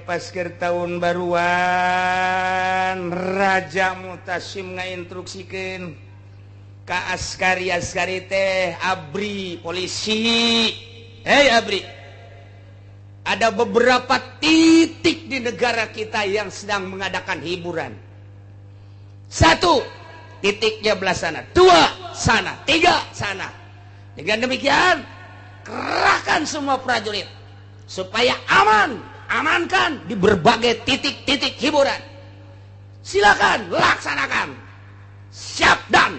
pas ke tahun baruan Raja Mutasim ngainstruksikan ka askari teh abri polisi. Abri, ada beberapa titik di negara kita yang sedang mengadakan hiburan. 1, titiknya belah sana. 2, sana. 3, sana. Dengan demikian, kerahkan semua prajurit supaya amankan di berbagai titik-titik hiburan. Silakan laksanakan. Siap dan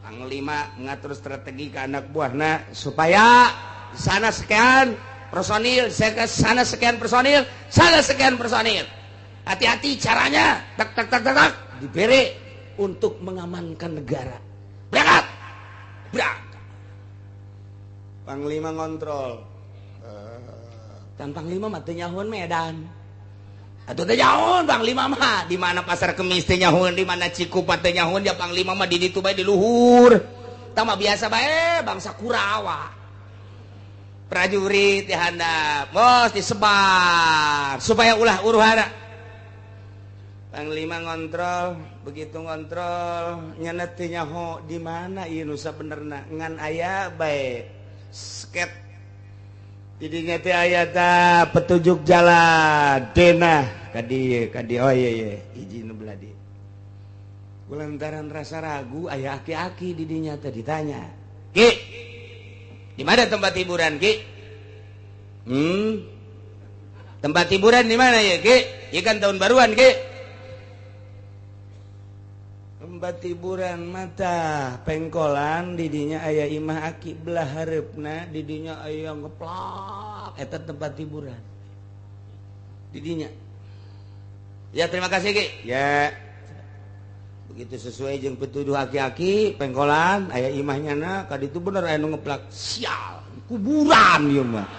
Panglima mengatur strategi ke anak buahna supaya sana sekian personil, sana sekian personil, sana sekian personil. Hati-hati caranya, tak diberi untuk mengamankan negara. Berangkat. Panglima ngontrol. Dan Panglima mah teu nyahoan Medan. Atuh teh nyahoan Panglima mah di mana Pasar Kemis teh nyahoan, di mana Cikupa teh nyahoan, ya Panglima mah di ditu bae di luhur. Tah mah biasa bae bangsa Kurawa. Prajurit dihandap, bos disebar supaya ulah uruhara. Panglima ngontrol, begitu ngontrol nyana teu nyaho di mana ieu nu sabenerna ngan aya bae sket. Didinya teh aya ta petunjuk jalan denah kadi oh iya hiji nu belah dieu. Kulantaran rasa ragu aya aki-aki didinya teh ditanya, "Ki, di mana tempat hiburan, Ki?" Tempat hiburan di mana ya, Ki? Ieu kan tahun baruan, Ki. Tempat hiburan mata pengkolan didinya aya imah aki belah hareupna didinya aya ngeplak eta tempat hiburan didinya. Ya terima kasih Ki. Ya begitu sesuai jeung petuduh aki-aki pengkolan aya imahnya na kaditu bener aya nu ngeplak. Sial kuburan ieu mah.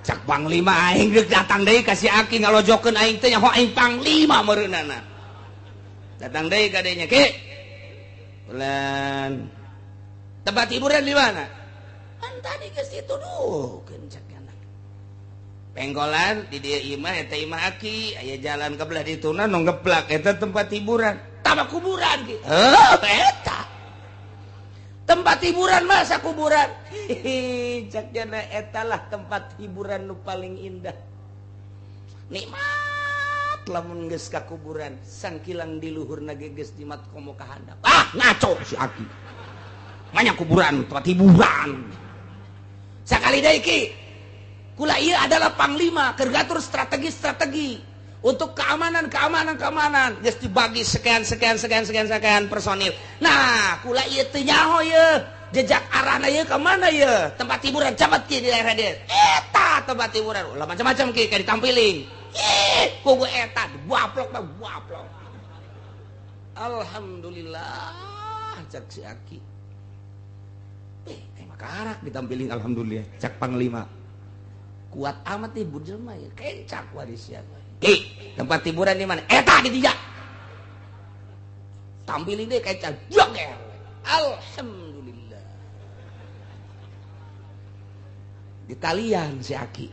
Cak Panglima aing deuk datang deui ka si Aki ngalojokeun aing teh nyaho aing Panglima meureunana. Datang deui ka dinya, Ki. Bulan tempat hiburan di mana? Kan tadi geus dituduhkeun cak kana. Penggolan di dieu imah eta imah Aki, aya jalan ka belah dituna nu ngeplak eta tempat hiburan. Tama kuburan Ki. Eta. Tempat hiburan masa kuburan. Caknya etalah tempat hiburan nu paling indah. Nikmat lamun geus ka kuburan, sangkilang di luhurna ge geus dimat komo ka handap. Ngaco si Aki. Manya kuburan tempat hiburan. Sakali deui Ki. Kula ieu adalah Panglima keur ngatur strategi untuk keamanan. Geus dibagi sekian personil. Nah, kula ieu teu nyaho ieu. Jejak arahna ieu ka mana ieu? Tempat hiburan camat Ki di daerah dieu. Eta tempat hiburan. Ulah macam-macam Ki kayak ditampilin. Kugu eta buaplok. Alhamdulillah cak si Aki. Makarak ditampilin alhamdulillah cak Panglima. Kuat amat nih jelema ya. Kencak waris siapa. Ki, tempat hiburan di mana? Eta di dieu. Tampilin deh kayak jagel. Alhamdulillah. Di talian si Aki.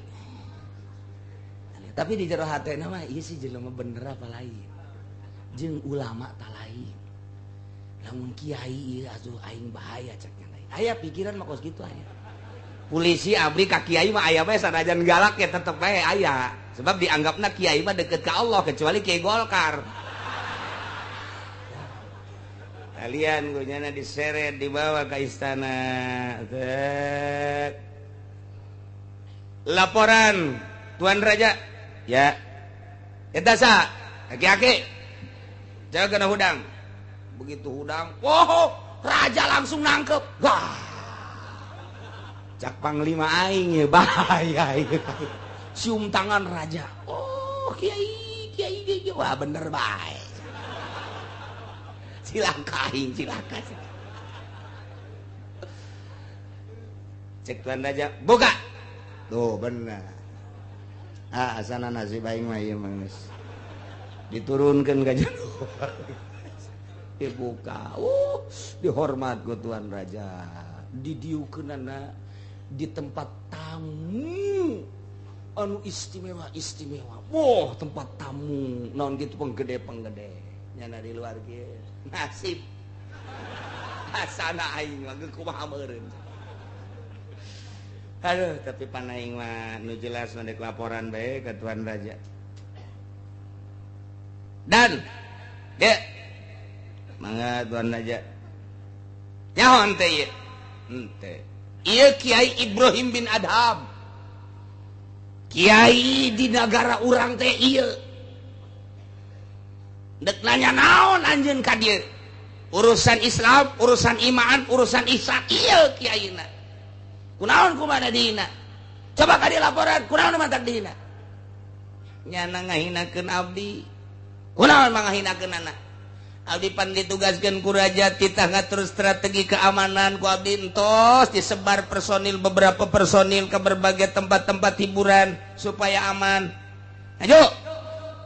Tapi di jero hatena mah ieu sih jelema bener apa lain. Jeung ulama tah lain. Lamun kiai ieu asuh aing bahaya caknya lain. Aya pikiran mah kos kitu aya. Polisi abri ka kiai mah aya bae sanajan galak ya tetep bae aya. Sebab dianggapna kiai mah deket ke Allah kecuali kiai Golkar. Kalian gunyana diseret dibawa ke istana. Laporan Tuan Raja. Ya. Eta sa aki-aki. Jaga kena hudang. Begitu hudang, Raja langsung nangkep. Wah. Cak Panglima aing ya bahaya ieu. Cium tangan Raja. Kiai. Wah bener baik. Silakan. Cek Tuan Raja, buka. Tuh bener. Asana nasi baing mah ieu mah geus. Diturunkeun ka jero. dibuka dihormat ku Tuan Raja didiukeunana di tempat tamu anu istimewa tempat tamu naon gitu penggede nyana di luar kieu nasib asana aing mah kumaha meureun. Aduh, tapi panaing mah nu jelas mandek laporan bae ke Tuan Raja. Dan ya mangga Tuan Raja. Nyaho teh ieu? Henteu. Ieu Kiai Ibrahim bin Adham. Kiai di negara urang teh ieu. Dek nanya naon anjeun ka dieu? Urusan Islam, urusan iman, urusan ihsan ieu kiaina. Kunaon kumaha dina? Coba ka dieu laporan, kunaon mantak dina? Nyana ngahinakeun abdi. Kunaon mangahinakeunana? Abdi pan ditugaskeun ku raja titah ngatur strategi keamanan ku abdi entos disebar beberapa personil ke berbagai tempat-tempat hiburan supaya aman. Ayo.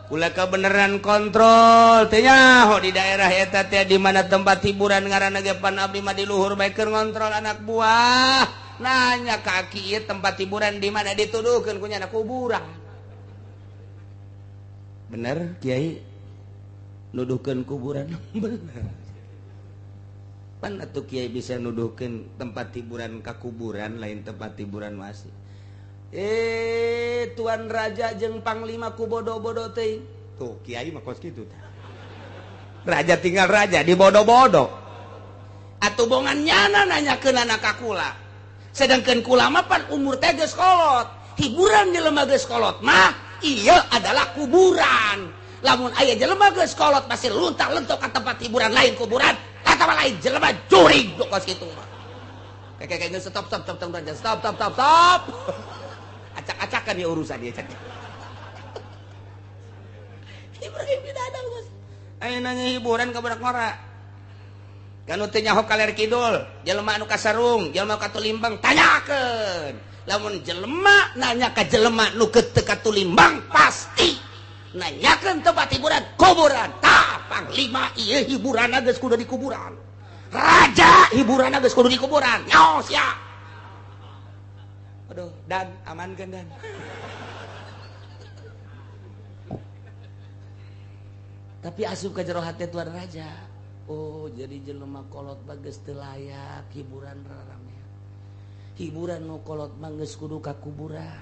Kula kebeneran kontrol teh nyaho di daerah eta teh di mana tempat hiburan ngaranna ge pan abdi mah di luhur bae keur ngontrol anak buah. Nanya ka aki ieu tempat hiburan di mana dituduhkeun ku nyana kuburan. Bener Kiai? Nuduhkeun kuburan bener. Pan atuh Kiai bisa nuduhkeun tempat hiburan ka kuburan lain tempat hiburan masih. Tuan Raja jeung Panglima ku bodo-bodo teh. Tuh Kiai mah kos kitu tah. Raja tinggal raja di bodo-bodo. Atuh bongan nyana nanyakeun anak ka kula. Sedangkeun kula mah pan umur teh geus kolot. Hiburan jelema geus kolot mah ieu adalah kuburan. Lamun aya jelema geus kolot masih luntang-lentok ka tempat hiburan lain kuburan, eta mah lain jelema jurig kos kitu mah. Kayak geus stop Raja. Stop. Acak-acakan ya urusan dia cak. Ibrahim bin Adham Gus. Aya nanya hiburan ka budak ngora. Kanu teh nyaho kaler kidul, jelema anu kasarung, jelema katulimbang tanyakeun. Lamun jelema nanya ka jelema nu teu katulimbang pasti nanyakeun tempat hiburan kuburan. Tah Panglima ieu hiburanna geus kudu di kuburan. Raja hiburanna geus kudu di kuburan. Nyos ya. Aduh, Dan, amankan Dan. Tapi asup ke jero hati Tuan Raja. Oh, jadi jelema kolot bagus teu layak hiburan rarame. Hiburan nu kolot mah geus kudu ka kuburan.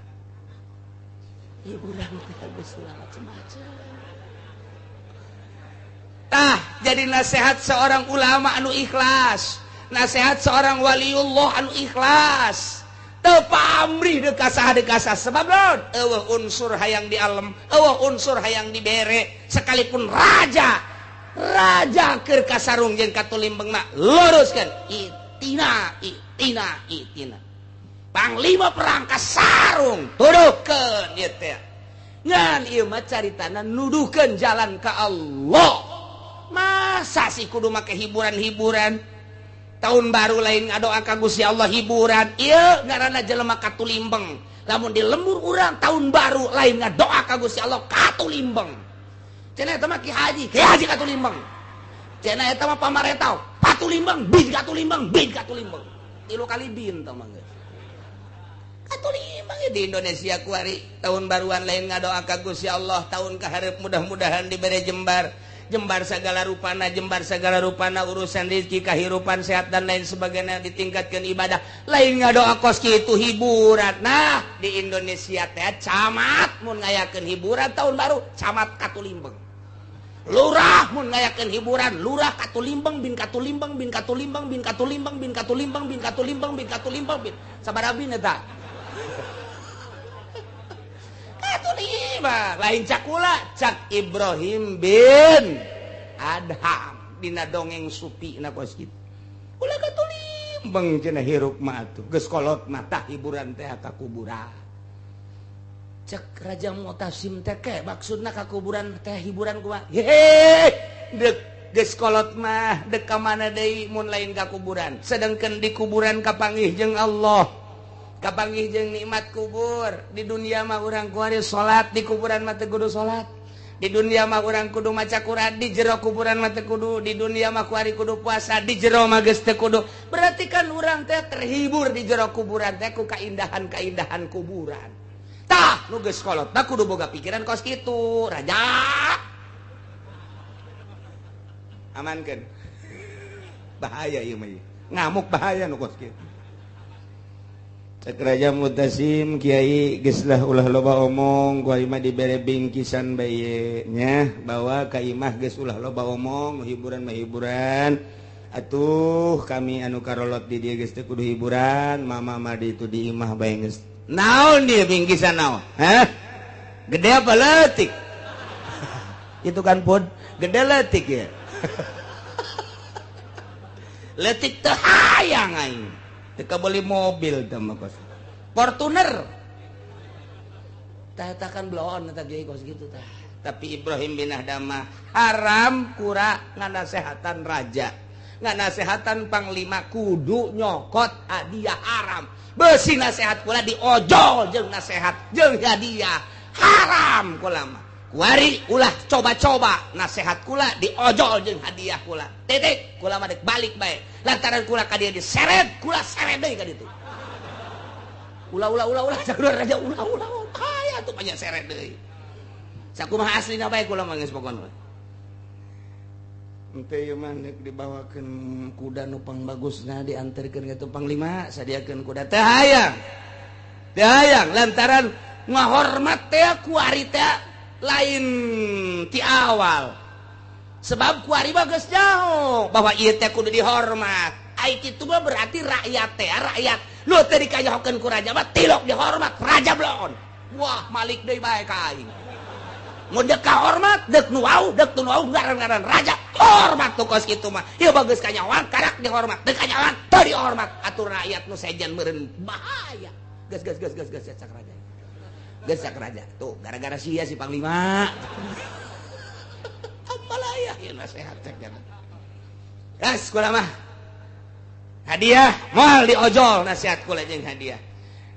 Hiburan teh geus macam-macam. Tah, jadi nasihat seorang ulama anu ikhlas, nasihat seorang waliullah anu ikhlas. Teu pamrih dekasa sebab naon? Eueuh unsur hayang di alam, eueuh unsur hayang dibere, sekalipun raja keur kasarung jeung katulimbeng mah luruskeun itina. Panglima perang kasarung tuduhkeun ieu teh. Ngan ieu mah caritana nuduhkeun jalan ka Allah. Masa sih kudu make hiburan-hiburan? Tahun baru lain ngadoa ka Gusti Allah hiburan. Ieu ngaranna jelema katulimbeng. Lamun di lembur urang tahun baru lain ngadoa ka Gusti Allah katulimbeng. Cenah eta mah Ki Haji katulimbeng. Cenah eta mah pamarentah patulimbeng, bin katulimbeng. 3 kali bin tah mah geus. Katulimbeng di Indonesia kuari tahun baruan lain ngadoa ka Gusti Allah tahun kaharep mudah-mudahan dibere jembar segala rupana urusan rezeki kahirupan sehat dan lain sebagainya ditingkatkan ibadah lain ngadoa kos kitu hiburan. Nah di Indonesia teh camat mun ngayakeun hiburan tahun baru camat katulimbeng, lurah mun ngayakeun hiburan lurah katulimbeng bin sabaraha bin eta katulimbang lain cakula cak Ibrahim bin Adham dina dongeng supi na kos kitu ulah katulimbang cenah hirup mah atuh geus kolot mata hiburan teh ka kuburan. Cek Raja Mu'tasim teh ke maksudna ka kuburan teh hiburan kumaha dek geus kolot mah dek ka mana deui mun lain ka kuburan sedengkeun di kuburan kapanggih jeung Allah kapanggih jeung nikmat kubur. Di dunia mah urang kuari salat, di kuburan mah teu kudu salat. Di dunia mah urang kudu maca Quran, di jero kuburan mah teu kudu. Di dunia mah kuari kudu puasa, di jero mah geus teu kudu. Berarti kan urang teh terhibur di jero kuburan teh ku kaindahan-kaindahan kuburan. Tah nu geus kolot tah kudu boga pikiran kos kitu, raja. Amankeun. Bahaya ieu mah. Ngamuk bahaya nu kos kitu. Cek Raja Mutasim Kiai geus lah ulah loba omong ku imah dibere bingkisan bae nya bawa ka imah geus ulah loba omong hiburan mah hiburan atuh kami anu karolot di dieu geus teu kudu hiburan mama mah di itu di imah bae geus naon dia bingkisan naon hah gede apa leutik itu kan pun gede leutik ya leutik teu hayang aing teu beli mobil teh mah kos. Fortuner. Tah kan bloon eta ge kos gitu tah. Tapi Ibrahim bin Adham haram kura nganasehatan raja. Nganasehatan panglima kudu nyokot hadiah haram. Beusi nasehat kula diojol jeung nasehat jeung hadiah haram kula mah. Kuari ulah coba-coba nasehat kula diojol jeung hadiah kula. Titik kula mah dek balik bae. Lantaran kula ka dieu diseret, kula seret deui ka ditu. Ulah sakur raja ulah. Aya tuh banyak seret deui. Sakumaha aslina bae kula mah geus pokona. Henteu ieu mah neuk dibawakeun kuda nu pangbagusna dianterkeun ka panglima, sadiakeun kuda teh hayang. Teu hayang lantaran ngahormat teh kuari teh lain ti awal sebab kuari bagus jauh bahwa ieu teh kudu dihormat ai kitu mah berarti rakyat teh rakyat lu teh dikayahokeun ku raja mah tilok dihormat raja blon wah malik deui bae ka aing mun deuk kahormat deuk nu wau ngaran-ngaran raja hormat tuh kos kitu mah ieu bagus kanyawan karak dihormat deuk kanyawan teu dihormat atur rakyat nu sejen meureun bahaya geus cak raja gesak raja tuh gara-gara sia si panglima apalah ya nasihat cek kan gas kula mah hadiah moal diojol nasihat kula jeung hadiah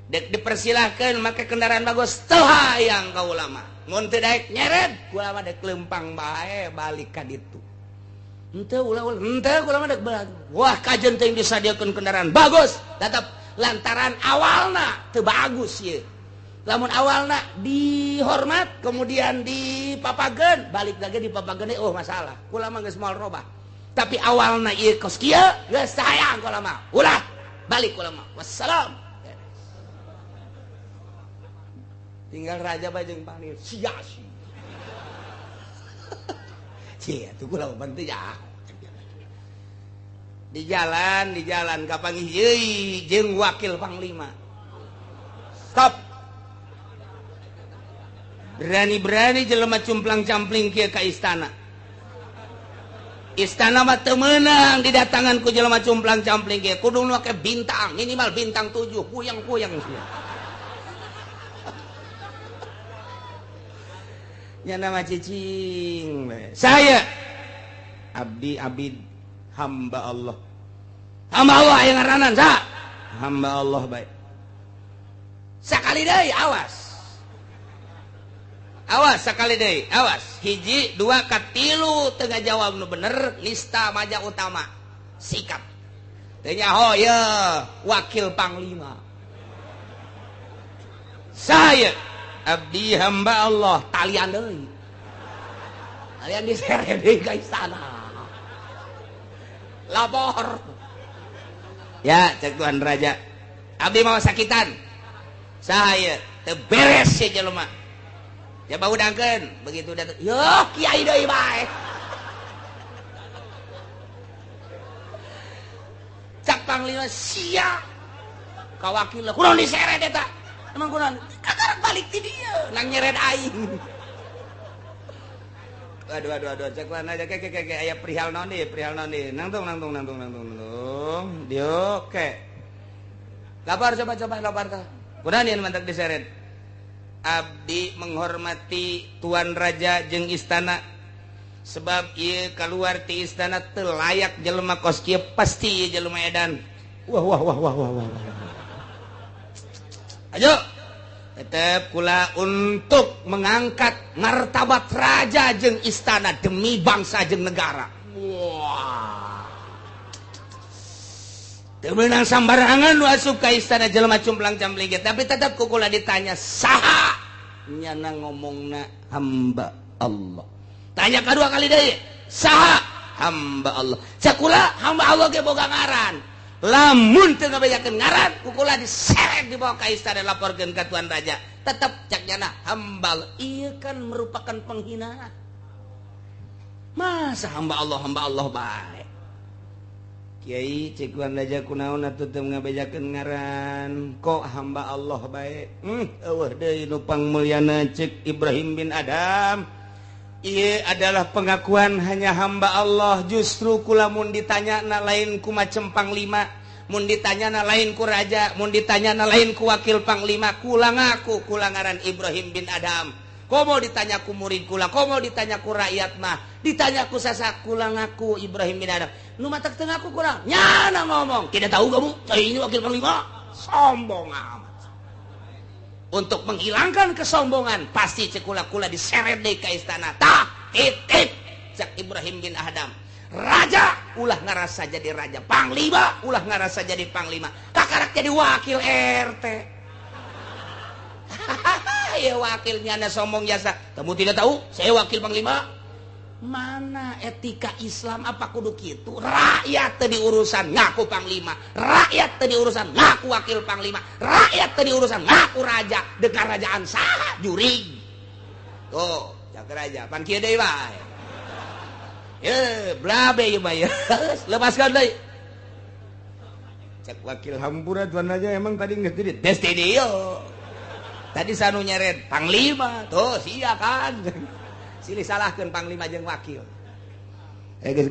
dek dipersilahkeun make kendaraan bagus teu hayang ka ulama mun teu daek nyeret kula mah dek lempang bae balik ka ditu henteu kula mah dek balik wah kajen teh disadiakeun kendaraan bagus tetep lantaran awalna teu bagus ye lamun awalna dihormat kemudian dipapageun balik lagi dipapageun oh masalah kula mah geus moal robah tapi awalna ieu kos kieu geus sayang kula mah ulah balik kula mah wassalam tinggal raja bae jeung panir sia-sia cie atuh kula mah teu ya di jalan kapanggih deui jeung wakil panglima stop berani-berani jelema cumplang-campling kieu ka istana. Istana mah teu meunang didatangan ku jelema cumplang-campling kieu. Kudu make bintang, minimal bintang 7, puyang-puyang sia. Nya nama cicing. Saya abdi hamba Allah. Hamba Allah aya ngaranan sa. Hamba Allah bae. Sakali deui awas. Awas sakali deui, awas. Hiji, dua, katilu teu ngajawab nu bener, nista maja utama. Sikap. Teu nyaho ye wakil panglima. Saya abdi hamba Allah, talian deui. Talian diseret deui ka istana. Lapor. Ya, cek Tuhan Raja. Abdi mau sakitan. Saya teu beres si jelema. Ya bau dangkeun begitu datang yo kiai deui bae cak panglima sia ka wakil kunaon diseret eta emang kunaon kagak balik ti dieu nang nyeret aing aduh cek mana aja ke aya perihal naon deui nangtung dio ke lapar coba lapar tah kunaon ieu mantak diseret abdi menghormati tuan raja jeung istana sebab ieu kaluar ti istana teu layak jelema kos kieu pasti ieu jelema edan wah ajo tetep kula untuk mengangkat martabat raja jeung istana demi bangsa jeung negara. Wah. Teu meunang sambarangan nu asup ka istana jelema cumplang-campling ge, tapi tetep ku kula ditanya saha nyana ngomongna hamba Allah. Tanya kedua kali deui, saha hamba Allah. Sakula hamba Allah ge boga ngaran. Lamun teu ngabejakeun ngaran kukula diseret dibawa ka istana laporkeun ka tuan raja, tetep cak nyana hamba Allah. Ieu kan merupakan penghinaan. Masa hamba Allah bae. Kiai cek tuan raja kunaon atuh teu ngabejakeun ngaran kok hamba Allah bae. Eueuh deui nu pangmulyana cek Ibrahim bin Adam. Ieu adalah pengakuan hanya hamba Allah. Justru kula mun ditanyana lain ku macem panglima, mun ditanyana lain ku raja, mun ditanyana lain ku wakil panglima, kula ngaku kula ngaran Ibrahim bin Adam. Komo ditanya ku murid kula, komo ditanya ku rakyat mah, ditanya ku sasak kula ngaku Ibrahim bin Adam. Nu matak teu ngaku kula nyana ngomong, tidak tahu kamu ini wakil panglima, sombong amat. Untuk menghilangkan kesombongan pasti cekula-kula diseret deh ke istana. Tah titip cek Ibrahim bin Adam, raja ulah ngarasa jadi raja, panglima ulah ngarasa jadi panglima, kakarak jadi wakil RT. Ya wakilnya anda sombong jasa, kamu tidak tahu saya wakil panglima. Mana etika Islam apa kudu kitu? Rakyat tadi urusan ngaku panglima, rakyat tadi urusan ngaku wakil panglima, rakyat tadi urusan ngaku raja. Dekat kerajaan saha jurig. Tuh, jak raja pan kieu deui wae. Blabe ieu mah ya. Lepaskan deui. Cek wakil hampura tuan raja emang tadi geus di studio. Tadi sanu nyeret panglima, tuh sia kan. Silih salahkeun panglima jeung wakil. Geus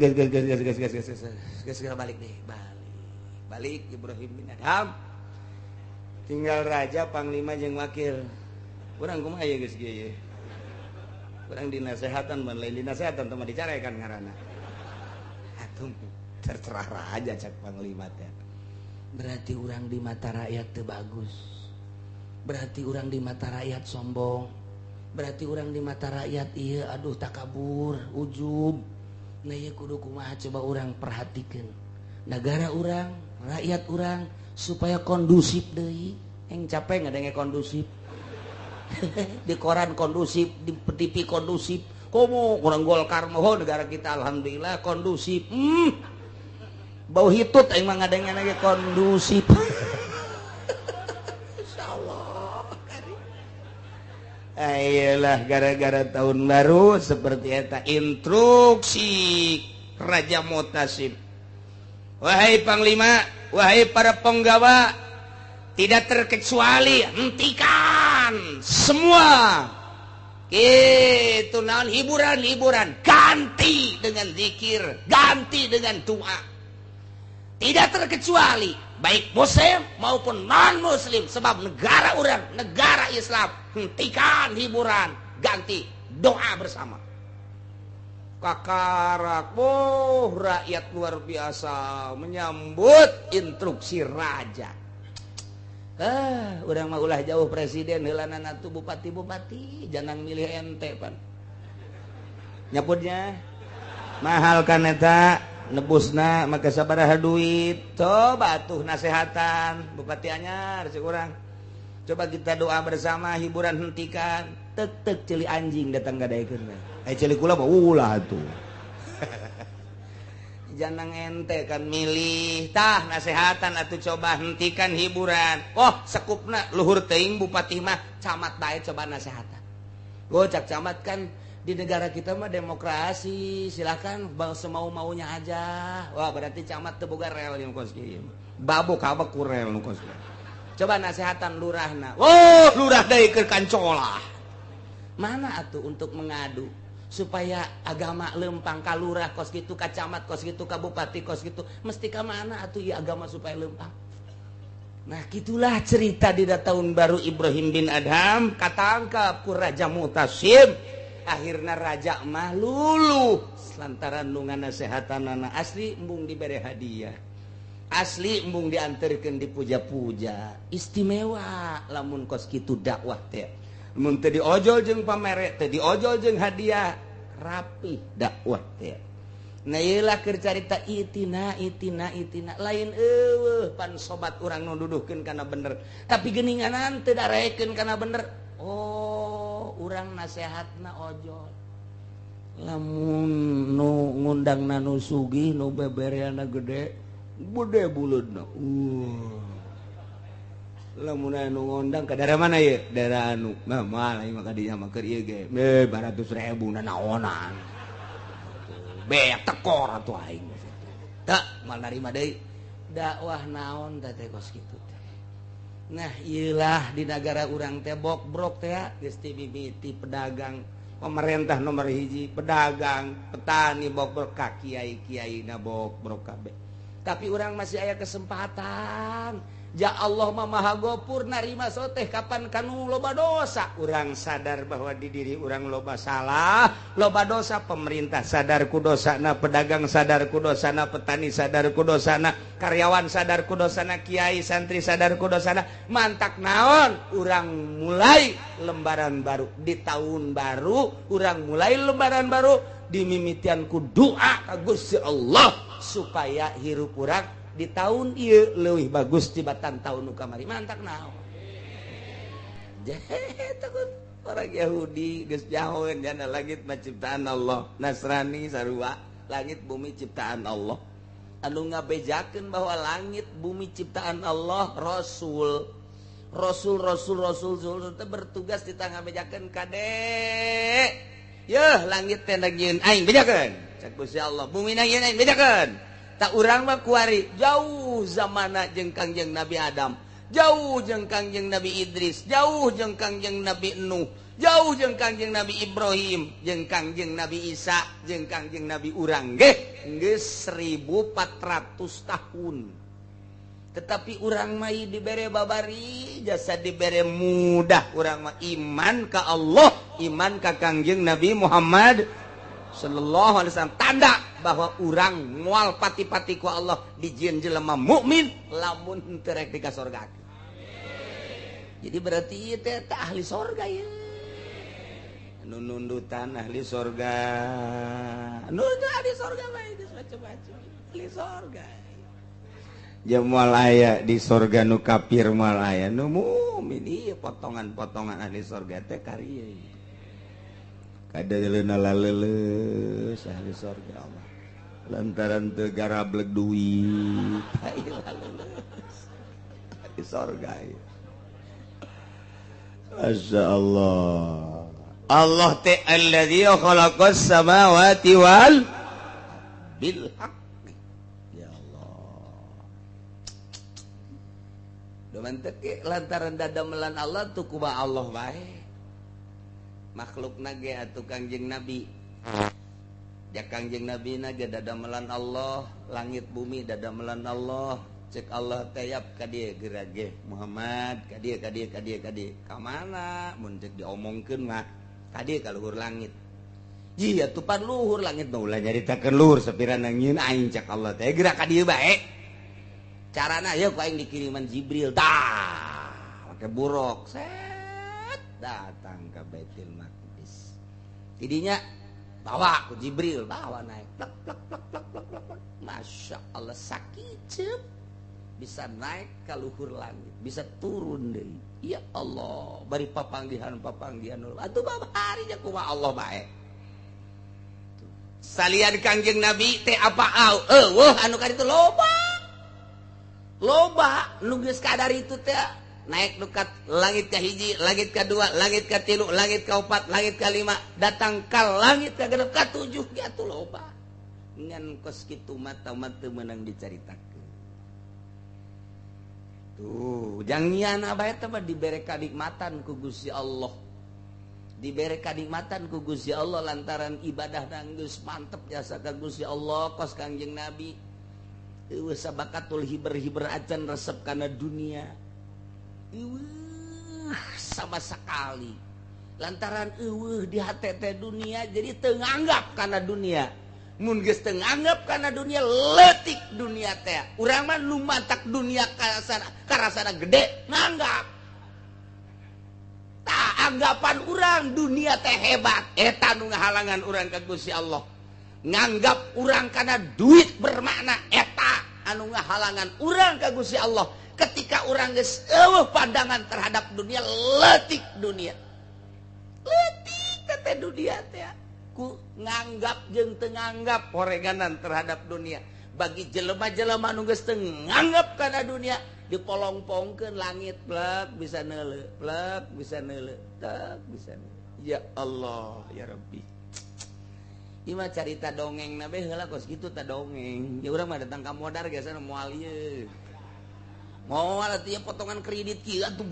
balik deh, balik Ibrahim bin Adam. Tinggal raja, panglima jeung wakil. Urang kumaha ye geus kieu ye. Urang dinasehatan ban lain dinasehatan teu mah dicarekan ngaranna. Atuh terserah raja cak panglima teh. Berarti urang di mata rakyat teu bagus. Berarti urang di mata rakyat sombong. Berarti orang di mata rakyat iya aduh takabur, ujub. Nah iya kudu kumaha coba orang perhatikan negara orang, rakyat orang supaya kondusif deui. Yang capek ngadenge kondusif. Di koran kondusif, di TV kondusif. Komo orang Golkar mah negara kita alhamdulillah kondusif. Bau hitut aing mah ngadenge lagi kondusif. Ayolah gara-gara tahun baru seperti eta instruksi Raja Mutasim. Wahai panglima, wahai para penggawa, tidak terkecuali hentikan semua itu naon hiburan-hiburan, ganti dengan zikir, ganti dengan doa. Tidak terkecuali baik muslim maupun non muslim, sebab negara orang negara Islam. Hentikan hiburan, ganti doa bersama. Kakarak, rakyat luar biasa menyambut instruksi raja. Urang mah ulah jauh presiden, heulanana tuh bupati-bupati, jangan milih ente pan. Nyaputnya mahal kan eta, nebusna maka sabaraha duit. Coba tuh nasehatan bupati anyar si urang. Coba kita doa bersama, hiburan hentikan. Tek celi anjing datang gadaikeun. Celi kula mah ulah tuh. Jangan ente kan milih. Tah nasehatan atuh coba hentikan hiburan. Oh sekupna luhur teuing bupati mah camat bae coba nasehatan. Cak camat kan di negara kita mah demokrasi, silakan semau-maunya aja. Wah berarti camat teu boga rel yang kos kieu. Babok kabak ku rel nu kos. Coba nasehatan lurahna. Lurah deui keur kancolah. Mana atuh untuk mengadu supaya agama lempang ka lurah kos kitu, ka camat kos kitu, ka bupati kos kitu, mesti ka mana atuh ieu agama supaya lempang. Nah, gitulah cerita di tahun baru Ibrahim bin Adham katangkap ku Raja Mutasim. Akhirna raja mah luluh lantaran nu nganasehatanana asli embung dibere hadiah. asli embung diantarkan dipuja-puja istimewa lamun kos kitu dakwah teh mun teu diojol jeung pamere teu diojol jeung hadiah rapi dakwah teh nah ieu lah keur carita itina lain eueuh pan sobat urang nu duduhkeun kana bener tapi geuninganan teu darekeun kana bener oh urang nasehatna ojol lamun nu ngundangna nu sugih nu bebereana gede buleudna lamun anu ngondang ka daerah mana ye daerah anu mah lain mah kadinya mah keur ieu ge 200.000 na naonan beak tekor atuh aing teu mal narima deui dakwah naon teh kos kitu teh nah ieulah di negara urang teh bok-brok teh geus ti mimiti pedagang pemerintah nomor hiji pedagang petani bok-brok ka kiai-kiaina bok-brok kabeh tapi orang masih aya kesempatan ja Allah mah maha gopur narima soteh kapan kanu loba dosa urang sadar bahwa di diri urang loba salah loba dosa pemerintah sadar ku dosana pedagang sadar ku dosana petani sadar ku dosana karyawan sadar ku dosana kiai santri sadar ku dosana mantak naon urang mulai lembaran baru di tahun baru urang mulai lembaran baru dimimitian ku doa ka Gusti Allah supaya hirup urang di tahun ieu leuwih bagus tibatan tahun nu kamari mantak naon takut orang Yahudi geus jahoeun jana langit mah ciptaan Allah Nasrani sarua langit bumi ciptaan Allah anu ngabejakeun bahwa langit bumi ciptaan Allah Rasul teh bertugas di tangga bejakeun kade yeuh langit teh ngieun aing bejakeun cak Gusti Allah bumi na ngieun aing bejakeun tak urang mah kuari jauh zamana jeung Kangjeng Nabi Adam jauh jeung Kangjeng Nabi Idris jauh jeung Kangjeng Nabi Nuh jauh jeung Kangjeng Nabi Ibrahim jeung Kangjeng Nabi Isa jeung Kangjeng Nabi urang ge geus 1400 tahun tetapi urang mah dibere babari jasa dibere mudah urang mah iman ka Allah iman ka Kangjeng Nabi Muhammad sallallahu alaihi wasallam tanda bahwa urang moal pati-pati ku Allah dijieun jelema mukmin lamun teu rek di ka surga. Jadi berarti ieu teh ahli surga ya. Nu nundutan ahli surga. Nu ahli surga mah geus macam-macam. Ahli surga. Ya moal aya di surga nu kafir moal aya nu mukmin ieu potongan-potongan ahli surga teh karieu. Kada leuna laleus ahli surga Allah. Lantaran teu garablek duit. Ahli surga ieu. Masya Allah. Allah teh alladzi khalaqas samawati wal bil haqq. Ya Allah. Doman teh lantaran dadamelan Allah tuh kumaha Allah bae. Makhluk nage atuh Kangjeng Nabi ya Kangjeng Nabi nage dadamelan Allah langit bumi dadamelan Allah cek Allah tayap ka dieu gerage Muhammad ka dieu ka mana mun cek diomongkeun mah ka dieu ka luhur langit ji atuh pan luhur langit mah ulah nyaritakeun luhur sapirana ngieun aing cek Allah teh geura ka dieu bae carana ya ku aing dikiriman Jibril tah make buruk datang ke Baitul Maqdis. Tidinya bawa ku Jibril, bawa naik. Plak. Masya Allah sakit bisa naik ke luhur langit, bisa turun deui. Ya Allah, bari papanggihan. Atuh babari nya kumaha Allah bae. Salian Kangjeng Nabi teh apa eueuh anu ka ditu loba. Nu geus kadar itu teh naik dekat langit ke hiji, langit kedua, langit ke tilu, langit ke opat, langit ke lima, datang ke langit ke genep ke tujuh gitu loba. Ngan kos kitu mata meunang dicaritakeun. Tuh, jangiana bae teh dibere kanikmatan ku Gusti Allah. Dibere kanikmatan ku Gusti Allah lantaran ibadah dan geus mantep jasa ka Gusti Allah kos Kangjeng Nabi. Eueuh sabakatul hiber-hiber acan resep kana dunia. Sama sekali lantaran di hati teh dunia jadi teu nganggap kana dunia mun geus teu nganggap kana dunia leutik dunia dunia teh urang mah nu mantak dunia karasana gede nganggap tak anggapan urang dunia teh hebat eta nu ngahalangan urang ka Gusti Allah nganggap urang kana duit bermakna eta anu ngahalangan urang ka Gusti Allah ketika urang geus eueuh pandangan terhadap dunia leutik dunia leutik teh dunia teh ku nganggap jeung teu nganggap horeganan terhadap dunia bagi jelema-jelema nu geus teu nganggap kana dunia dipolong-pongkeun langit plek bisa neuleuh plek bisa neuleuh tak bisa neuleuh. Ya Allah ya Rabbi ieu mah carita dongeng na bae heula kos kitu tah dongeng ya urang mah datang ka modar geus moal ieu moal atuh potongan kredit kieu atuh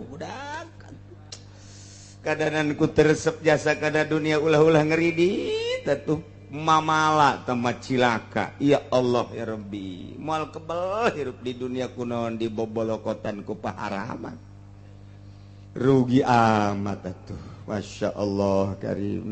budak kadanan ku teresep jasa kada dunia ulah-ulah ngeridit atuh mamala tamat cilaka ya Allah ya Rabbi moal kebel hirup di dunia kunaon dibobolokotan ku paharaman rugi amat atuh Masya Allah karim